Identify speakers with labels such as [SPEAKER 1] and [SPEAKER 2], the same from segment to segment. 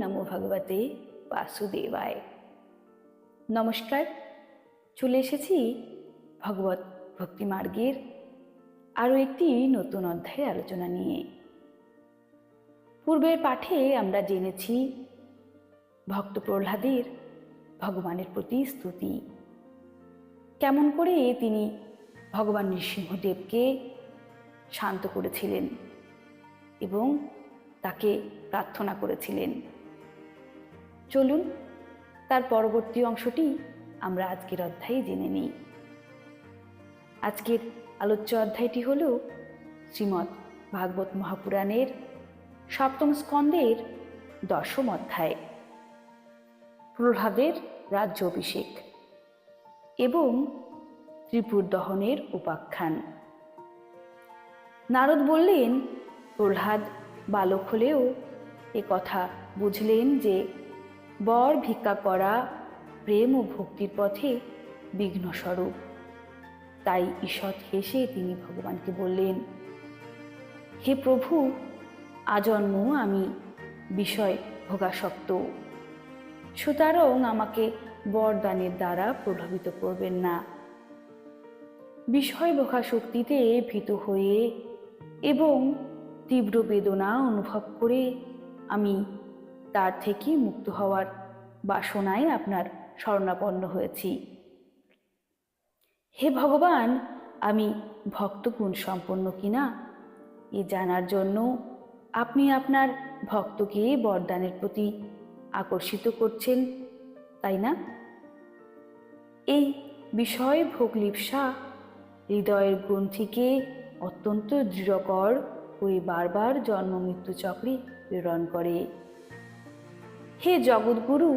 [SPEAKER 1] নমো ভগবতে বাসুদেবায়। নমস্কার, চলে এসেছি ভগবত ভক্তি মার্গের আরও একটি নতুন অধ্যায়ের আলোচনা নিয়ে। পূর্বের পাঠে আমরা জেনেছি ভক্ত প্রহ্লাদের ভগবানের প্রতি স্তুতি, কেমন করে তিনি ভগবান নৃসিংহদেবকে শান্ত করেছিলেন এবং তাকে প্রার্থনা করেছিলেন। চলুন তার পরবর্তী অংশটি আমরা আজকের অধ্যায়ে জেনে নিই। আজকের আলোচ্য অধ্যায়টি হল শ্রীমদ্ ভাগবত মহাপুরাণের সপ্তম স্কন্ধের 10ম অধ্যায়, প্রহ্লাদের রাজ্য অভিষেক এবং ত্রিপুর দহনের উপাখ্যান। নারদ বললেন, প্রহ্লাদ বালক হলেও এ কথা বুঝলেন যে বর ভিক্ষা করা প্রেম ও ভক্তির পথে বিঘ্নস্বরূপ। তাই ঈষৎ হেসে তিনি ভগবানকে বললেন, হে প্রভু, আজন্ম আমি বিষয় ভোগাসক্ত, সুতরাং আমাকে বরদানের দ্বারা প্রভাবিত করবেন না। বিষয় ভোগাসক্তিতে ভীত হয়ে এবং তীব্র বেদনা অনুভব করে আমি তার থেকে মুক্ত হওয়ার বাসনায় আপনার শরণাপন্ন হয়েছি। হে ভগবান, আমি ভক্তগুণ সম্পন্ন কিনা এ জানার জন্য আপনি আপনার ভক্তকে বরদানের প্রতি আকর্ষিত করছেন, তাই না? এই বিষয় ভোগলিপ্সা হৃদয়ের গ্রন্থিকে অত্যন্ত দৃঢ়কর করে বারবার জন্ম মৃত্যু চক্রে প্রেরণ করে। হে জগৎগুরু,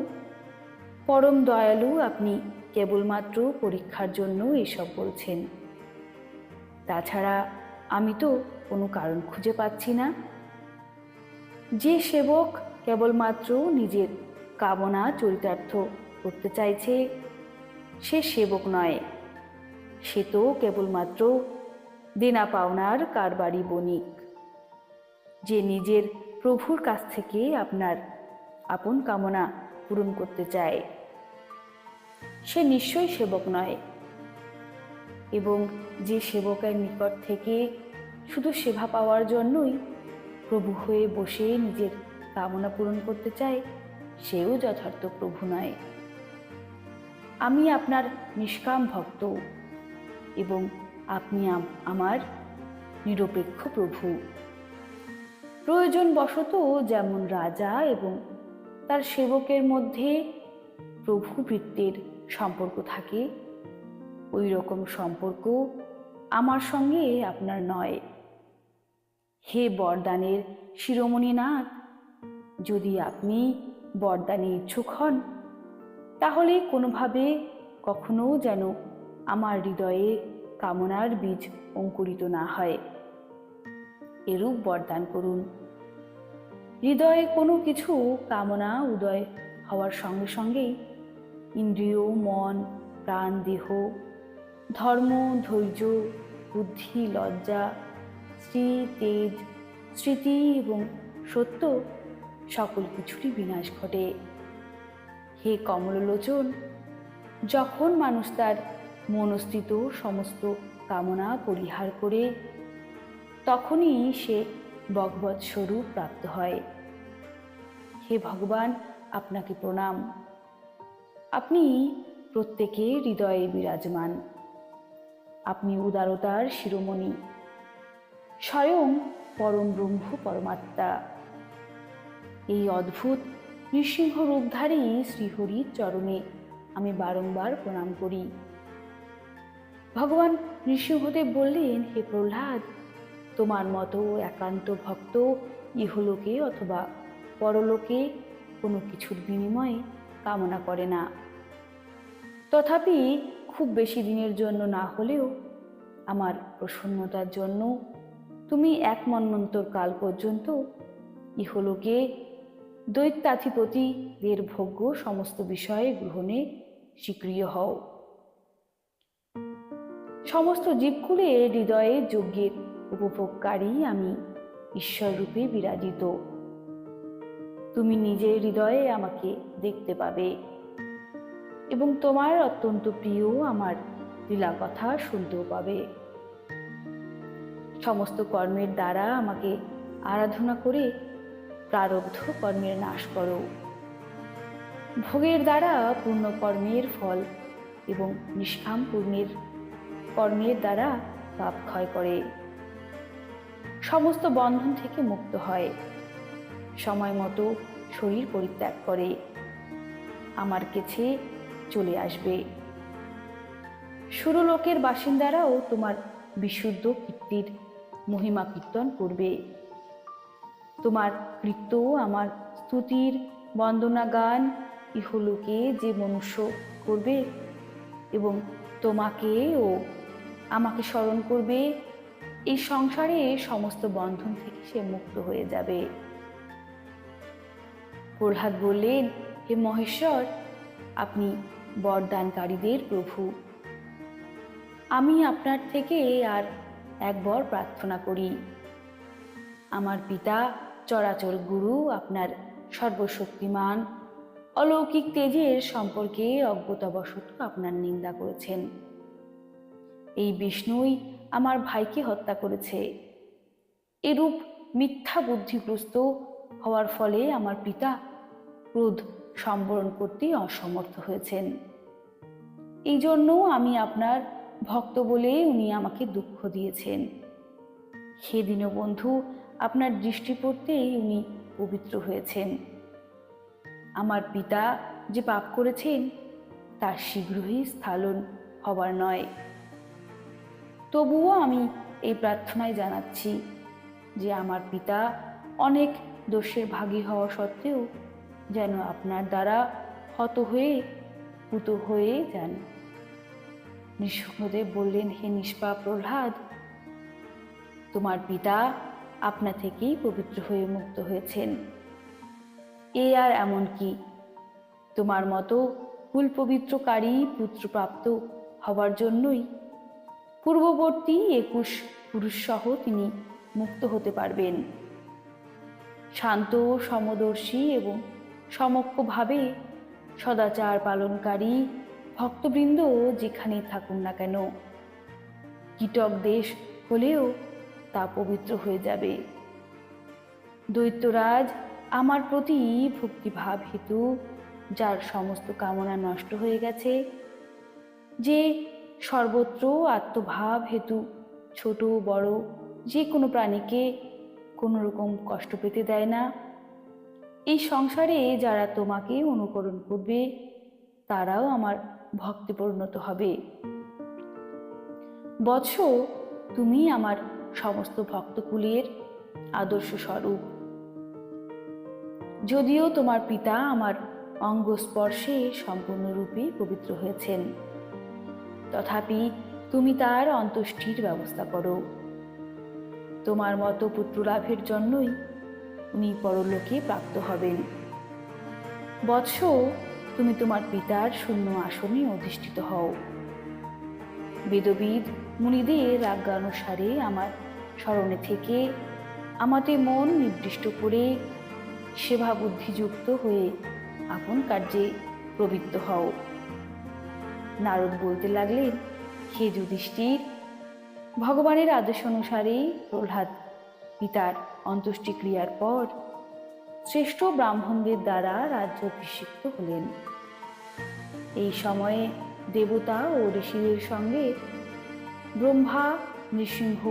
[SPEAKER 1] পরম দয়ালু, আপনি কেবলমাত্র পরীক্ষার জন্য এসব বলছেন। তাছাড়া আমি তো কোনো কারণ খুঁজে পাচ্ছি না। যে সেবক কেবলমাত্র নিজের কামনা চরিতার্থ করতে চাইছে সে সেবক নয়, সে তো কেবলমাত্র দেনা পাওনার কারবারি বণিক। যে নিজের প্রভুর কাছ থেকে আপনার আপন কামনা পূরণ করতে চায় সে নিশ্চয়ই সেবক নয়, এবং যে সেবকের নিকট থেকে শুধু সেবা পাওয়ার জন্যই প্রভু হয়ে বসে নিজের কামনা পূরণ করতে চায় সেও যথার্থ প্রভু নয়। আমি আপনার নিষ্কাম ভক্ত এবং আপনি আমার নিরপেক্ষ প্রভু। প্রয়োজনবশত যেমন রাজা এবং তার সেবকের মধ্যে প্রভু ভৃত্যের সম্পর্ক থাকে, ওই রকম সম্পর্ক আমার সঙ্গে আপনার নয়। হে বরদানের শিরোমণিনাথ, যদি আপনি বরদানে ইচ্ছুক হন তাহলে কোনোভাবে কখনো যেন আমার হৃদয়ে কামনার বীজ অঙ্কুরিত না হয়, এরূপ বরদান করুন। হৃদয়ে কোনো কিছু কামনা উদয় হওয়ার সঙ্গে সঙ্গেই ইন্দ্রিয়, মন, প্রাণ, দেহ, ধর্ম, ধৈর্য, বুদ্ধি, লজ্জা, শ্রী, তেজ, স্মৃতি এবং সত্য সকল কিছুরই বিনাশ ঘটে। হে কমললোচন, যখন মানুষ তার মনস্থিত সমস্ত কামনা পরিহার করে তখনই সে ভগবৎ স্বরূপ প্রাপ্ত হয়। হে ভগবান, আপনাকে প্রণাম। আপনি প্রত্যেকের হৃদয়ে বিরাজমান। আপনি উদারতার শিরোমণি, স্বয়ং পরম ব্রহ্ম পরমাত্মা। এই অদ্ভুত নৃসিংহ রূপধারী শ্রীহরির চরণে আমি বারংবার প্রণাম করি। ভগবান নৃসিংহদেব বললেন, হে প্রহ্লাদ, তোমার মতো একান্ত ভক্ত ইহলোকে অথবা পরলোকে কোনো কিছুর বিনিময়ে কামনা করে না। তথাপি খুব বেশি দিনের জন্য না হলেও আমার প্রসন্নতার জন্য তুমি 1 মন্বন্তর কাল পর্যন্ত ইহলোকে দৈত্যাধিপতিদের ভোগ্য সমস্ত বিষয়ে গ্রহণে স্বীক্রিয় হও। সমস্ত জীবকুলে হৃদয়ে যজ্ঞের উপভোগকারী আমি ঈশ্বররূপে বিরাজিত। তুমি নিজের হৃদয়ে আমাকে দেখতে পাবে এবং তোমার অত্যন্ত প্রিয় আমার লীলা কথা শুনতেও পাবে। সমস্ত কর্মের দ্বারা আমাকে আরাধনা করে প্রারব্ধ কর্মের নাশ করো। ভোগের দ্বারা পূর্ণ কর্মের ফল এবং নিষ্কাম পূর্ণের কর্মের দ্বারা পাপ ক্ষয় করে। সমস্ত বন্ধন থেকে মুক্ত হয়, সময় মতো শরীর পরিত্যাগ করে আমার কাছে চলে আসবে। সুরলোকের বাসিন্দারাও তোমার বিশুদ্ধ কীর্তির মহিমা কীর্তন করবে। তোমার কৃত্য আমার স্তুতির বন্দনা গান ইহলোকে যে মনুষ্য করবে এবং তোমাকে ও আমাকে স্মরণ করবে, এই সংসারে সমস্ত বন্ধন থেকে সে মুক্ত হয়ে যাবে। প্রহ্লাদ বললেন, হে মহেশ্বর, আপনি বরদানকারীদের প্রভু। আমি আপনার থেকে আর এক বর প্রার্থনা করি। আমার পিতা চরাচর গুরু আপনার সর্বশক্তিমান অলৌকিক তেজের সম্পর্কে অজ্ঞতাবশত আপনার নিন্দা করেছেন। এই বিষ্ণুই আমার ভাইকে হত্যা করেছে। এরূপ মিথ্যা বুদ্ধিগ্রস্ত হওয়ার ফলে আমার পিতা ক্রোধ সম্বরণ করতে অসমর্থ হয়েছেন। এই জন্য আমি আপনার ভক্ত বলে উনি আমাকে দুঃখ দিয়েছেন। হে দীনবন্ধু, আপনার দৃষ্টি পড়তেই উনি পবিত্র হয়েছেন। আমার পিতা যে পাপ করেছেন তার শীঘ্রই স্খলন হবার নয়। তবুও আমি এই প্রার্থনায় জানাচ্ছি যে আমার পিতা অনেক দোষের ভাগী হওয়া সত্ত্বেও যেন আপনার দ্বারা হত হয়ে পুত হয়ে যান। নৃসিংহদেব বললেন, হে নিষ্পাপ প্রহ্লাদ, তোমার পিতা আপনা থেকেই পবিত্র হয়ে মুক্ত হয়েছেন। এ আর এমন কি, তোমার মতো কুল পবিত্রকারী পুত্রপ্রাপ্ত হবার জন্যই পূর্ববর্তী 21 পুরুষ সহ তিনি মুক্ত হতে পারবেন। শান্ত, সমদর্শী এবং সমক্ষভাবে সদাচার পালনকারী ভক্তবৃন্দ যেখানে থাকুন না কেন, কীটক দেশ হলেও তা পবিত্র হয়ে যাবে। দৈত্যরাজ আমার প্রতি ভক্তিভাব হেতু যার সমস্ত কামনা নষ্ট হয়ে গেছে, যে সর্বত্র আত্মভাব হেতু ছোট বড় যে কোনো প্রাণীকে কোনো রকম কষ্ট পেতে দেয় না, এই সংসারে যারা তোমাকে অনুকরণ করবে তারাও আমার ভক্তে পরিণত হবে। বৎস, তুমি আমার সমস্ত ভক্তকুলের আদর্শ স্বরূপ। যদিও তোমার পিতা আমার অঙ্গ স্পর্শে সম্পূর্ণরূপে পবিত্র হয়েছেন, তথাপি তুমি তার অন্ত্যেষ্টির ব্যবস্থা করো। তোমার মতো পুত্রলাভের জন্যই উনি পরলোকে প্রাপ্ত হবেন। বৎস, তুমি তোমার পিতার শূন্য আসনে অধিষ্ঠিত হও। বেদবিদ মুনিদের আজ্ঞানুসারে আমার স্মরণে থেকে আমাদের মন নির্দিষ্ট করে সেবা বুদ্ধিযুক্ত হয়ে আপন কার্যে প্রবৃত্ত হও। নারদ বলতে লাগলেন, হে যুধিষ্ঠির, ভগবানের আদেশ অনুসারে প্রহ্লাদ পিতার অন্ত্যেষ্টিক্রিয়ার পর শ্রেষ্ঠ ব্রাহ্মণদের দ্বারা রাজ্যাভিষিক্ত হলেন। এই সময়ে দেবতা ও ঋষিদের সঙ্গে ব্রহ্মা নৃসিংহ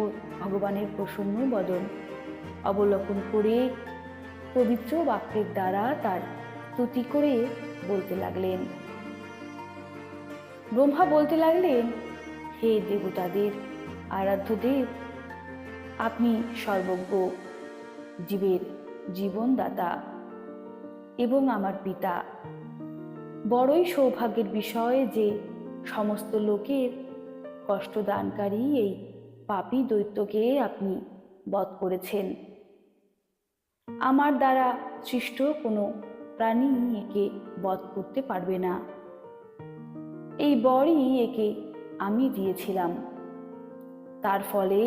[SPEAKER 1] ভগবানের প্রসন্ন বদন অবলোকন করে পবিত্র বাক্যের দ্বারা তার স্তুতি করে বলতে লাগলেন। ব্রহ্মা বলতে লাগলেন, হে দেবতাদের আরাধ্য দেব, আপনি সর্বজ্ঞ, জীবের জীবনদাতা এবং আমার পিতা। বড়ই সৌভাগ্যের বিষয় যে সমস্ত লোকের কষ্টদানকারী এই পাপী দৈত্যকে আপনি বধ করেছেন। আমার দ্বারা সৃষ্ট কোনো প্রাণী একে বধ করতে পারবে না। এই বরই একে আমি দিয়েছিলাম। তার ফলে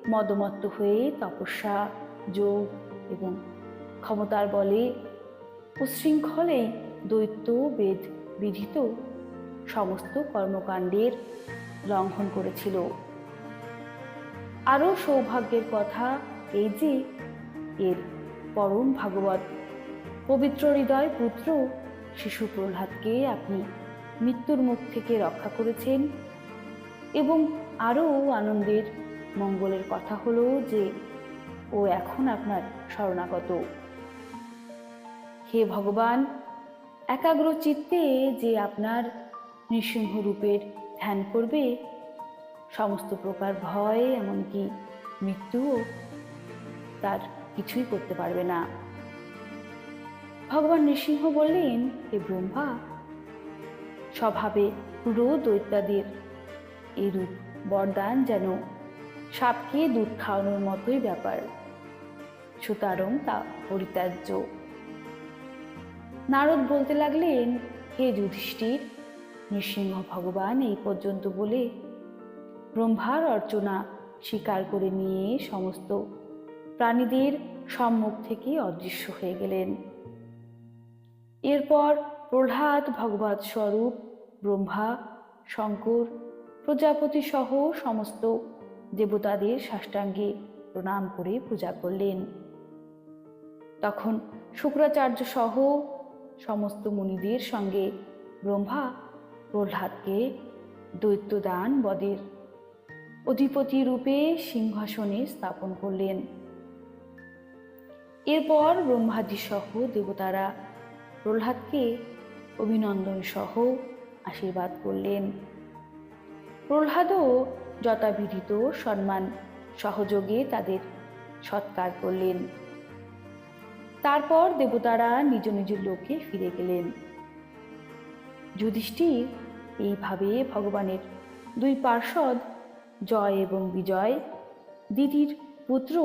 [SPEAKER 1] মদমত্ত হয়ে তপস্যা, যোগ এবং ক্ষমতার বলে উচ্ছৃঙ্খলেই দৈত্য বেদ বিধিত সমস্ত কর্মকাণ্ডের লঙ্ঘন করেছিল। আরও সৌভাগ্যের কথা এই যে এর পরম ভাগবত পবিত্র হৃদয় পুত্র শিশু প্রহ্লাদকে আপনি মৃত্যুর মুখ থেকে রক্ষা করেছেন। এবং আরও আনন্দের মঙ্গলের কথা হলো যে ও এখন আপনার শরণাগত। হে ভগবান, একাগ্র চিত্তে যে আপনার নৃসিংহ রূপের ধ্যান করবে, সমস্ত প্রকার ভয় এমনকি মৃত্যুও তার কিছুই করতে পারবে না। ভগবান নৃসিংহ বললেন, হে ব্রহ্মা, স্বভাবে পুরো দৈত্যাদের এরূপ বরদান যেন সাপকে দুধ খাওয়ানোর মতোই ব্যাপার, সুতরাং তা পরিত্যাজ্য। নারদ বলতে লাগলেন, হে যুধিষ্ঠির, নৃসিংহ ভগবান এই পর্যন্ত বলে ব্রহ্মার অর্চনা স্বীকার করে নিয়ে সমস্ত প্রাণীদের সম্মুখ থেকে অদৃশ্য হয়ে গেলেন। এরপর প্রহ্লাদ ভগবৎ স্বরূপ ব্রহ্মা, শঙ্কর, প্রজাপতি সহ সমস্ত দেবতাদের সাষ্টাঙ্গে প্রণাম করে পূজা করলেন। তখন শুক্রাচার্য সহ সমস্ত মুনিদের সঙ্গে ব্রহ্মা প্রহ্লাদকে দৈত্যদান বদের অধিপতি রূপে সিংহাসনে স্থাপন করলেন। এরপর ব্রহ্মাদি সহ দেবতারা প্রহ্লাদকে অভিনন্দন সহ আশীর্বাদ করলেন। প্রহ্লাদও যথাবিধিত সম্মান সহযোগে তাদের সৎকার করলেন। তারপর দেবতারা নিজ নিজ লোকে ফিরে গেলেন। যুধিষ্ঠির এইভাবে ভগবানের দুই পার্ষদ জয় এবং বিজয় দিদির পুত্র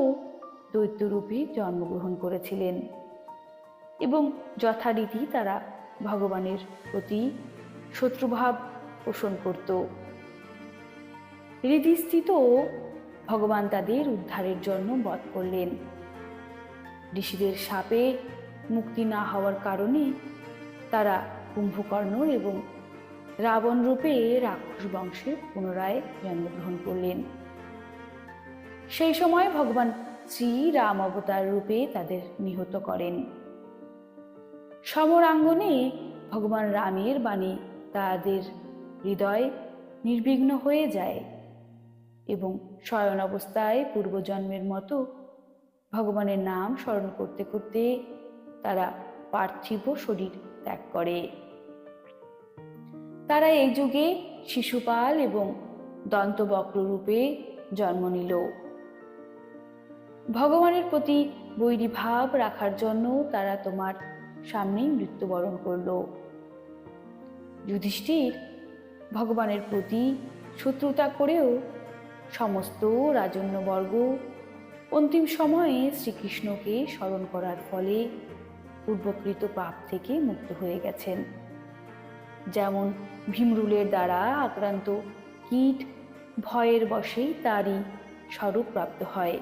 [SPEAKER 1] দৈত্যরূপে জন্মগ্রহণ করেছিলেন এবং যথারীতি তারা ভগবানের প্রতি শত্রুভাব পোষণ করত। হৃদিস্থিত ভগবান তাদের উদ্ধারের জন্য বধ করলেন। ঋষিদের শাপে মুক্তি না হওয়ার কারণে তারা কুম্ভকর্ণ এবং রাবণ রূপে রাক্ষস বংশে পুনরায় জন্মগ্রহণ করলেন। সেই সময় ভগবান শ্রীরাম অবতার রূপে তাদের নিহত করেন। সমরাঙ্গনে ভগবান রামের বাণী তাদের হৃদয় নির্বিঘ্ন হয়ে যায় এবং শয়ন অবস্থায় পূর্বজন্মের মতো ভগবানের নাম স্মরণ করতে করতে তারা পার্থিব শরীর ত্যাগ করে। তারা এই যুগে শিশুপাল এবং দন্তবক্র রূপে জন্ম নিল। ভগবানের প্রতি বৈরী ভাব রাখার জন্য তারা তোমার সামনেই মৃত্যুবরণ করল। যুধিষ্ঠির ভগবানের প্রতি শত্রুতা করেও সমস্ত রাজন্যবর্গ অন্তিম সময়ে শ্রীকৃষ্ণকে স্মরণ করার ফলে পূর্বকৃত পাপ থেকে মুক্ত হয়ে গেছেন। যেমন ভীমরুলের দ্বারা আক্রান্ত কীট ভয়ের বশেই তারই স্বরূপ প্রাপ্ত হয়,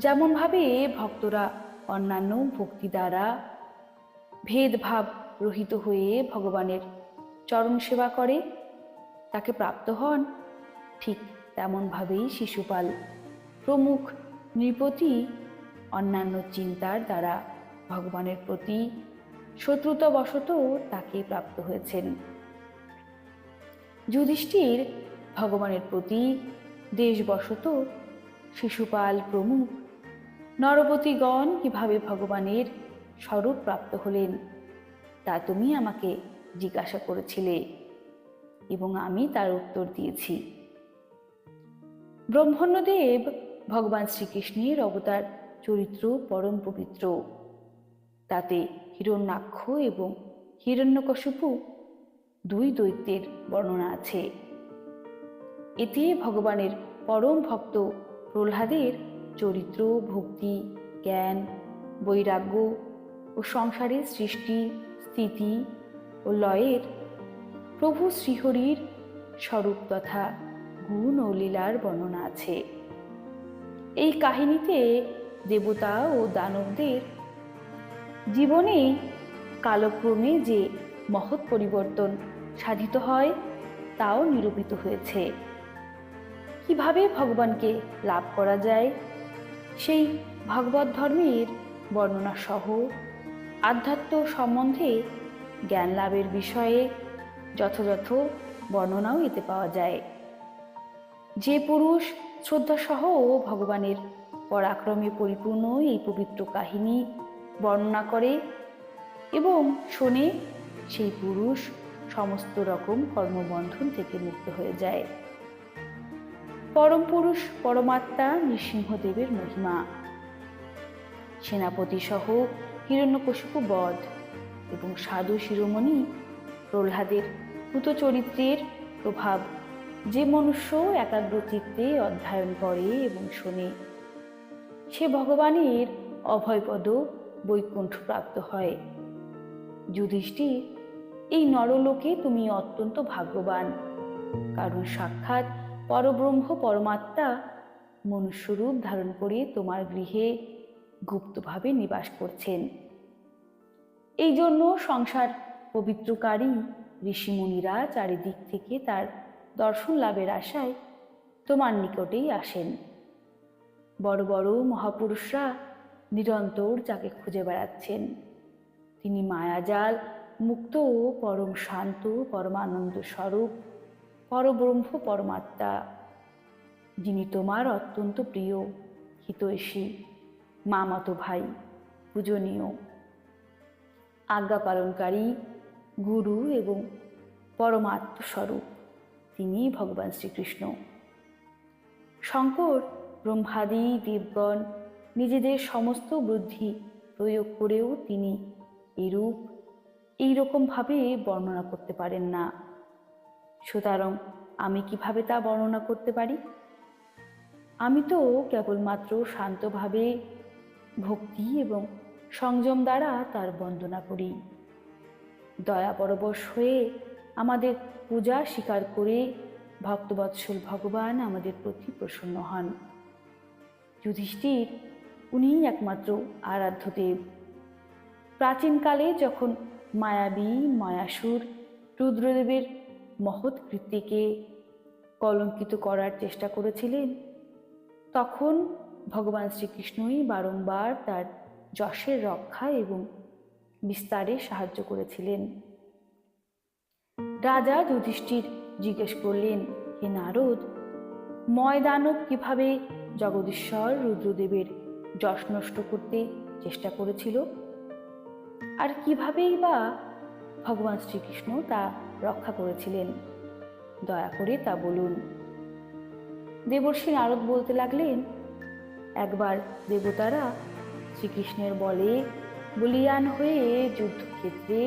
[SPEAKER 1] যেমনভাবে ভক্তরা অন্যান্য ভক্তি দ্বারা ভেদভাব রহিত হয়ে ভগবানের চরণ সেবা করে তাকে প্রাপ্ত হন, ঠিক তেমনভাবেই শিশুপাল প্রমুখ নৃপতি অন্যান্য চিন্তার দ্বারা ভগবানের প্রতি শত্রুতাবশত তাকে প্রাপ্ত হয়েছেন। যুধিষ্ঠির ভগবানের প্রতি দেশবশত শিশুপাল প্রমুখ নরপতিগণ কিভাবে ভগবানের স্বরূপ প্রাপ্ত হলেন তা তুমি আমাকে জিজ্ঞাসা করেছিলে এবং আমি তার উত্তর দিয়েছি। ব্রহ্মণ্যদেব ভগবান শ্রীকৃষ্ণের অবতার চরিত্র পরম পবিত্র। তাতে হিরণ্যাক্ষ এবং হিরণ্যকশিপু দুই দৈত্যের বর্ণনা আছে। এতে ভগবানের পরম ভক্ত প্রহ্লাদের চরিত্র, ভক্তি, জ্ঞান, বৈরাগ্য ও সংসারের সৃষ্টি, স্থিতি ও লয়ের প্রভু শ্রীহরির স্বরূপ তথা গুণ ও লীলার বর্ণনা আছে। এই কাহিনীতে দেবতা ও দানবদের জীবনে কালক্রমে যে মহৎ পরিবর্তন সাধিত হয় তাও নিরূপিত হয়েছে। কিভাবে ভগবানকে লাভ করা যায় সেই ভাগবত ধর্মের বর্ণনা সহ আধ্যাত্ম সম্বন্ধে জ্ঞান লাভের বিষয়ে যথাযথ বর্ণনাও এতে পাওয়া যায়। যে পুরুষ শ্রদ্ধাসহ ভগবানের পরাক্রমে পরিপূর্ণ এই পবিত্র কাহিনী বর্ণনা করে এবং শোনে, সেই পুরুষ সমস্ত রকম কর্মবন্ধন থেকে মুক্ত হয়ে যায়। পরম পুরুষ পরমাত্মা নৃসিংহদেবের মহিমা, সেনাপতি সহ হিরণ্যকশিপু বধ এবং সাধু শিরোমণি প্রহ্লাদের ভূত চরিত্রের প্রভাব যে মনুষ্য একাগ্রচিত্তে অধ্যয়ন করে এবং শোনে, সে ভগবানের অভয়পদ বৈকুণ্ঠ প্রাপ্ত হয়। যুধিষ্ঠির, এই নরলোকে তুমি অত্যন্ত ভাগ্যবান, কারণ সাক্ষাৎ পরব্রহ্ম পরমাত্মা মনুষ্যরূপ ধারণ করে তোমার গৃহে গুপ্তভাবে নিবাস করছেন। এই জন্য সংসার পবিত্রকারী ঋষিমুনিরা চারিদিক থেকে তার দর্শন লাভের আশায় তোমার নিকটেই আসেন। বড় বড় মহাপুরুষরা নিরন্তর যাকে খুঁজে বেড়াচ্ছেন। তিনি মায়াজাল মুক্ত ও পরম শান্ত পরমানন্দ স্বরূপ পরব্রহ্ম পরমাত্মা, যিনি তোমার অত্যন্ত প্রিয়, হিতৈষী, মামাতো ভাই, পূজনীয়, আজ্ঞা পালনকারী গুরু এবং পরমাত্মস্বরূপ। তিনি ভগবান শ্রীকৃষ্ণ। শঙ্কর ব্রহ্মাদি দেবগণ নিজেদের সমস্ত বুদ্ধি প্রয়োগ করেও তিনি এরূপ এইরকমভাবে বর্ণনা করতে পারেন না। সুতরাং আমি কিভাবে তা বর্ণনা করতে পারি? আমি তো কেবলমাত্র শান্তভাবে ভক্তি এবং সংযম দ্বারা তার বন্দনা করি। দয়া পরবশ হয়ে আমাদের পূজা স্বীকার করে ভক্তবৎসল ভগবান আমাদের প্রতি প্রসন্ন হন। যুধিষ্ঠির, উনিই একমাত্র আরাধ্য দেব। প্রাচীনকালে যখন মায়াবী মায়াসুর রুদ্রদেবের মহৎ কৃত্যকে কলঙ্কিত করার চেষ্টা করেছিলেন, তখন ভগবান শ্রীকৃষ্ণই বারংবার তার যশের রক্ষা এবং বিস্তারে সাহায্য করেছিলেন। রাজা যুধিষ্ঠির জিজ্ঞেস করলেন, হে নারদ, ময়দানব কিভাবে জগদীশ্বর রুদ্রদেবের যশ নষ্ট করতে চেষ্টা করেছিল, আর কিভাবেই বা ভগবান শ্রীকৃষ্ণ তা রক্ষা করেছিলেন? দয়া করে তা বলুন। দেবর্ষি নারদ বলতে লাগলেন, একবার দেবতারা শ্রীকৃষ্ণের বলে বলীয়ান হয়ে যুদ্ধক্ষেত্রে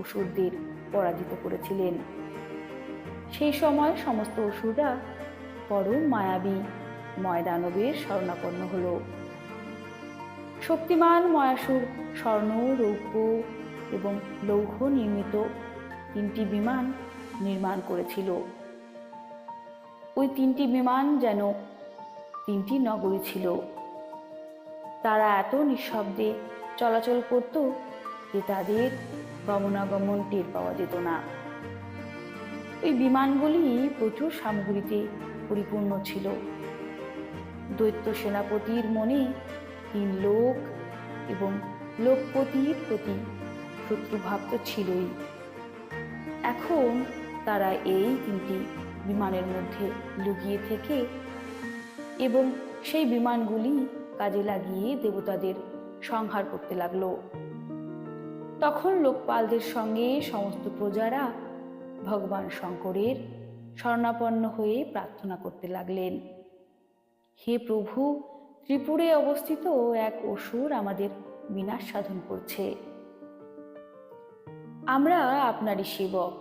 [SPEAKER 1] অসুরদের পরাজিত করেছিলেন। সেই সময় সমস্ত অসুররা পরম মায়াবী ময়দানবের শরণাপন্ন হল। শক্তিমান ময়াসুর স্বর্ণ, রৌপ্য এবং লৌহ নির্মিত 3টি বিমান নির্মাণ করেছিল। ওই 3টি বিমান যেন 3টি নগরী ছিল। তারা এত নিঃশব্দে চলাচল করত যে তাদের গমনাগমন টের পাওয়া যেত না। ওই বিমানগুলি প্রচুর সামগ্রীতে পরিপূর্ণ ছিল। দৈত্য সেনাপতির মনে 3 লোক এবং লোকপতির প্রতি শত্রুভাব তো ছিলই। এখন তারা এই 3টি বিমানের মধ্যে লুকিয়ে থেকে এবং সেই বিমানগুলি কাজে লাগিয়ে দেবতাদের সংহার করতে লাগলো। তখন লোকপালদের সঙ্গে সমস্ত প্রজারা ভগবান শঙ্করের শরণাপন্ন হয়ে প্রার্থনা করতে লাগলেন, হে প্রভু, ত্রিপুরে অবস্থিত এক অসুর আমাদের বিনাশ সাধন করছে। আমরা আপনারই সেবক,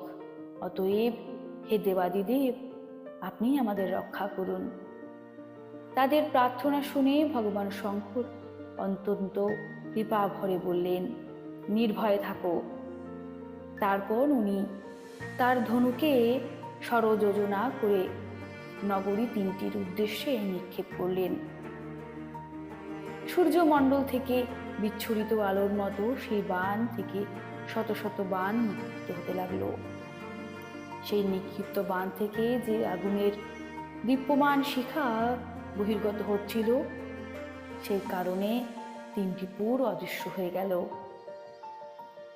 [SPEAKER 1] অতএব হে দেবাদিদেব, আপনি আমাদের রক্ষা করুন। তাদের প্রার্থনা শুনে ভগবান শঙ্কর অত্যন্ত কৃপা ভরে বললেন, নির্ভয়ে থাকো। তারপর উনি তার ধনুকে ষড়যোজনা করে নগরী 3টির উদ্দেশ্যে নিক্ষেপ করলেন। সূর্যমণ্ডল থেকে বিচ্ছুরিত আলোর মতো সেই বাণ থেকে শত শত বাণ নিক্ষিপ্ত হতে লাগলো। সেই নিক্ষিপ্ত বাণ থেকে যে আগুনের দীপ্যমান শিখা বহির্গত হচ্ছিল, সেই কারণে 3টি পুর অদৃশ্য হয়ে গেল।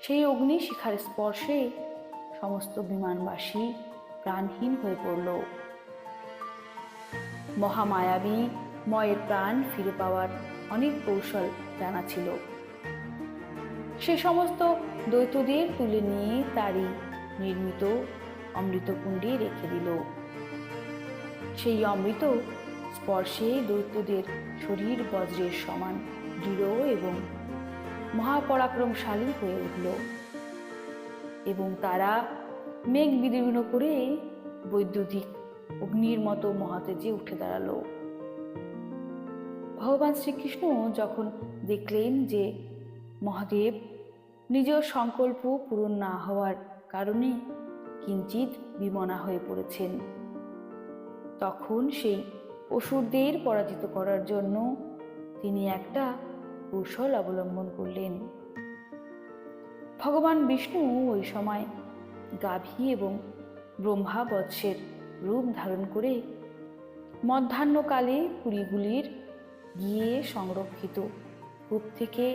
[SPEAKER 1] সেই অগ্নি শিখার স্পর্শে সমস্ত বিমানবাসী প্রাণহীন হয়ে পড়ল। মহামায়াবী ময়ের প্রাণ ফিরে পাওয়ার অনেক কৌশল জানা ছিল। সে সমস্ত দৈত্যদের তুলে নিয়ে তারই নির্মিত অমৃতকুণ্ডে রেখে দিল। সেই অমৃত স্পর্শে দৈত্যদের শরীর বজ্রের সমান দৃঢ় এবং মহাপরাক্রমশালী হয়ে উঠল এবং তারা মেঘ বিদীর্ণ করে বৈদ্যুতিক অগ্নির মতো মহাতেজে উঠে দাঁড়ালো। ভগবান শ্রীকৃষ্ণ যখন দেখলেন যে মহাদেব নিজ সংকল্প পূরণ না হওয়ার কারণে কিঞ্চিত বিমনা হয়ে পড়েছেন, তখন সেই অসুরদের পরাজিত করার জন্য তিনি একটা কৌশল অবলম্বন করলেন। ভগবান বিষ্ণু ওই সময় গাভী এবং ব্রহ্মা বৎসের রূপ ধারণ করে মধ্যাহ্নকালে পুরীগুলির গিয়ে সংরক্ষিত কূপ থেকে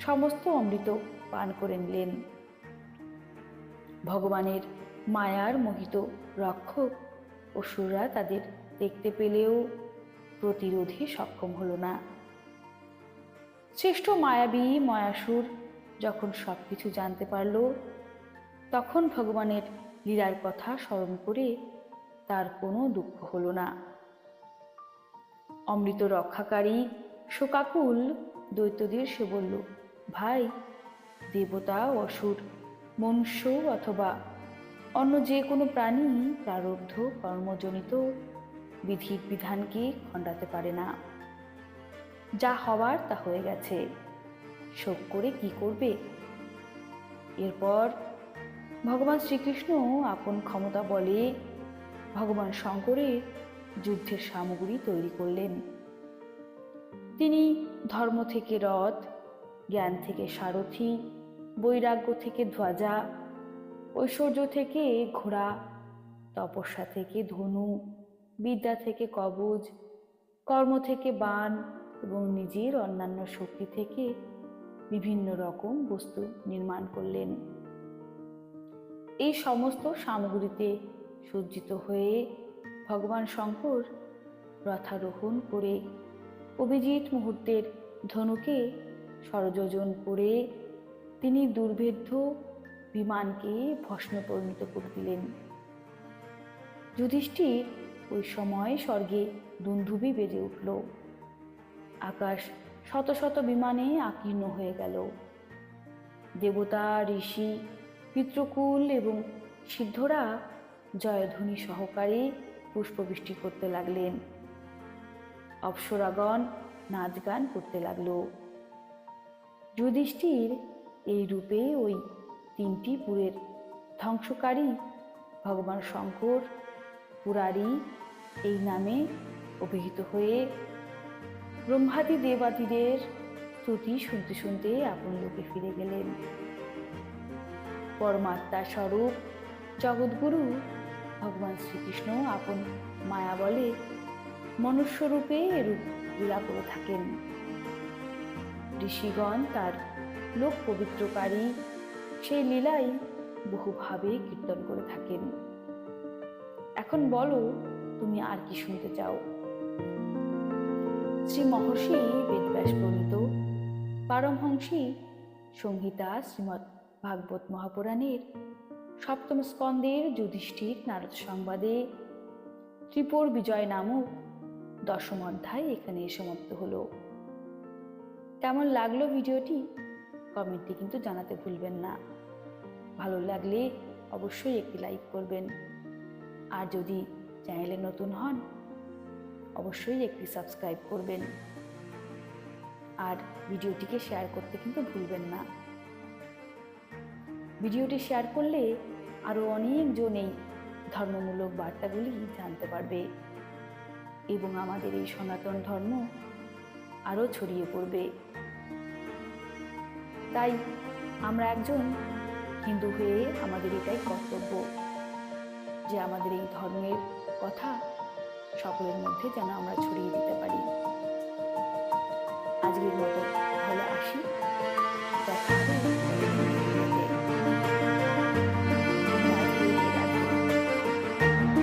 [SPEAKER 1] সমস্ত অমৃত পান করে নিলেন। ভগবানের মায়ার মোহিত রক্ষক অসুররা তাদের দেখতে পেলেও প্রতিরোধে সক্ষম হল না। শ্রেষ্ঠ মায়াবী ময়াসুর যখন সবকিছু জানতে পারল, তখন ভগবানের লীলার কথা স্মরণ করে তার কোনো দুঃখ হল না। অমৃত রক্ষাকারী শোকাকুল দৈত্যদের সে বলল, ভাই, দেবতা, অসুর, মনুষ্য অথবা অন্য যে কোনো প্রাণী প্রারব্ধ কর্মজনিত বিধির বিধানকে খণ্ডাতে পারে না। যা হওয়ার তা হয়ে গেছে, শোক করে কি করবে? এরপর ভগবান শ্রীকৃষ্ণ আপন ক্ষমতা বলে ভগবান শঙ্করের যুদ্ধের সামগ্রী তৈরি করলেন। তিনি ধর্ম থেকে রথ, জ্ঞান থেকে সারথি, বৈরাগ্য থেকে ধ্বজা, ঐশ্বর্য থেকে ঘোড়া, তপস্যা থেকে ধনু, বিদ্যা থেকে কবচ, কর্ম থেকে বাণ এবং নিজের অন্যান্য শক্তি থেকে বিভিন্ন রকম বস্তু নির্মাণ করলেন। এই সমস্ত সামগ্রীতে সজ্জিত হয়ে ভগবান শঙ্কর রথারোহণ করে অভিজিৎ মুহূর্তের ধনুকে সরযোজন করে তিনি দুর্ভেদ্য বিমানকে ভস্মে পরিণত করে দিলেন। যুধিষ্ঠির ওই সময় স্বর্গে দুন্দুভি বেজে উঠল। আকাশ শত শত বিমানে আকীর্ণ হয়ে গেল। দেবতা, ঋষি, পিতৃকুল এবং সিদ্ধরা জয়ধ্বনি সহকারে পুষ্পবৃষ্টি করতে লাগলেন। অপ্সরাগণ নাচ গান করতে লাগল। যুধিষ্ঠির এই রূপে ওই 3টি পুরের ধ্বংসকারী ভগবান শঙ্কর পুরারি এই নামে অভিহিত হয়ে ব্রহ্মাদি দেবাদিদের স্তুতি শুনতে শুনতে আপন লোকে ফিরে গেলেন। পরমাত্মা স্বরূপ জগৎগুরু ভগবান শ্রীকৃষ্ণ আপন মায়া বলে মনুষ্যরূপে এরূপ লীলা করে থাকেন। ঋষিগণ তার লোক পবিত্রকারী সেই লীলাই বহুভাবে কীর্তন করে থাকেন। এখন বলো, তুমি আর কি শুনতে চাও? শ্রী মহর্ষি বেদব্যাস প্রণীত পারমহংসী সংহিতা শ্রীমদ্ ভাগবত মহাপুরাণের 7ম স্কন্ধের যুধিষ্ঠির নারদ সংবাদে ত্রিপুর বিজয় নামক 10ম অধ্যায় এখানে সমাপ্ত হলো। কেমন লাগলো ভিডিওটি? কমেন্টে কিন্তু জানাতে ভুলবেন না। ভালো লাগলে অবশ্যই একটি লাইক করবেন, আর যদি চ্যানেলে নতুন হন অবশ্যই একটি সাবস্ক্রাইব করবেন, আর ভিডিওটিকে শেয়ার করতে কিন্তু ভুলবেন না। ভিডিওটি শেয়ার করলে আরও অনেকজন এই ধর্মমূলক বার্তাগুলি জানতে পারবে এবং আমাদের এই সনাতন ধর্ম আরও ছড়িয়ে পড়বে। তাই আমরা একজন হিন্দু হয়ে আমাদের এটাই কর্তব্য যে আমাদের এই ধর্মের কথা সকলের মধ্যে যেন আমরা ছড়িয়ে দিতে পারি।